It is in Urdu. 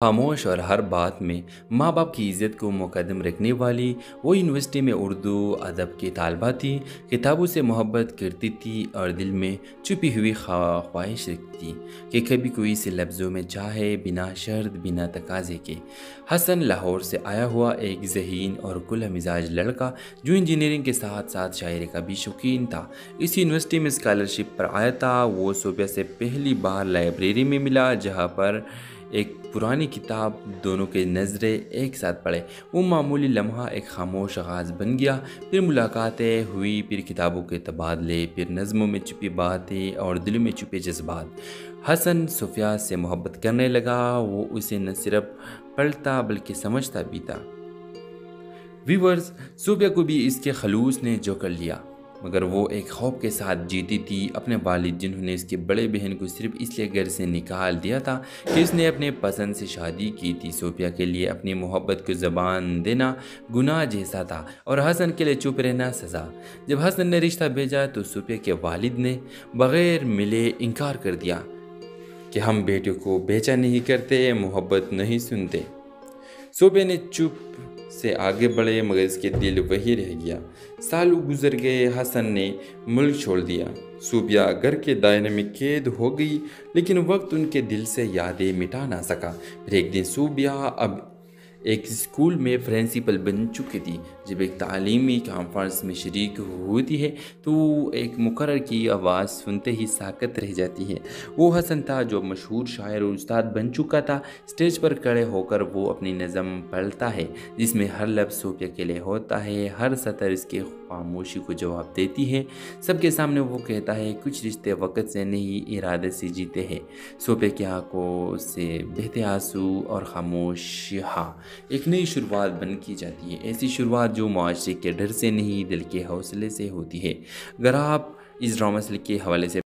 خاموش اور ہر بات میں ماں باپ کی عزت کو مقدم رکھنے والی وہ یونیورسٹی میں اردو ادب کی طالبہ تھی۔ کتابوں سے محبت کرتی تھی اور دل میں چھپی ہوئی خواہش رکھتی تھی کہ کبھی کوئی سے لفظوں میں چاہے، بنا شرط بنا تقاضے کے۔ حسن لاہور سے آیا ہوا ایک ذہین اور کھلا مزاج لڑکا جو انجینئرنگ کے ساتھ ساتھ شاعری کا بھی شوقین تھا، اس یونیورسٹی میں اسکالرشپ پر آیا تھا۔ وہ صبح سے پہلی بار لائبریری میں ملا جہاں پر ایک پرانی کتاب دونوں کے نظریں ایک ساتھ پڑھے۔ وہ معمولی لمحہ ایک خاموش آغاز بن گیا، پھر ملاقاتیں ہوئی، پھر کتابوں کے تبادلے، پھر نظموں میں چھپی باتیں اور دلوں میں چھپے جذبات۔ حسن صوفیہ سے محبت کرنے لگا، وہ اسے نہ صرف پڑھتا بلکہ سمجھتا بھی تھا۔ ویورز، صوفیہ کو بھی اس کے خلوص نے جو کر لیا، مگر وہ ایک خوف کے ساتھ جیتی تھی، اپنے والد جنہوں نے اس کے بڑے بہن کو صرف اس لیے گھر سے نکال دیا تھا کہ اس نے اپنے پسند سے شادی کی تھی۔ صوفیہ کے لیے اپنی محبت کو زبان دینا گناہ جیسا تھا اور حسن کے لیے چپ رہنا سزا۔ جب حسن نے رشتہ بھیجا تو صوفیہ کے والد نے بغیر ملے انکار کر دیا کہ ہم بیٹے کو بیچا نہیں کرتے، محبت نہیں سنتے۔ صوفیہ نے چپ سے آگے بڑھے مگر اس کے دل وہی رہ گیا۔ سالوں گزر گئے، حسن نے ملک چھوڑ دیا، صوفیہ گھر کے دائرے میں قید ہو گئی، لیکن وقت ان کے دل سے یادیں مٹا نہ سکا۔ پھر ایک دن صوفیہ اب ایک اسکول میں پرنسپل بن چکی تھی۔ جب ایک تعلیمی کانفرنس میں شریک ہوتی ہے تو ایک مقرر کی آواز سنتے ہی ساکت رہ جاتی ہے۔ وہ حسن تھا جو مشہور شاعر اور استاد بن چکا تھا۔ اسٹیج پر کھڑے ہو کر وہ اپنی نظم پڑھتا ہے جس میں ہر لفظ صوفیہ کے لیے ہوتا ہے، ہر سطر اس کے خاموشی کو جواب دیتی ہے۔ سب کے سامنے وہ کہتا ہے، کچھ رشتے وقت سے نہیں ارادے سے جیتے ہیں۔ صوفیہ کی آنکھوں سے بہتے آنسو اور خاموشیاں ایک نئی شروعات بن کی جاتی ہے، ایسی شروعات جو معاشرے کے ڈر سے نہیں دل کے حوصلے سے ہوتی ہے۔ اگر آپ اس ڈرامہ کے حوالے سے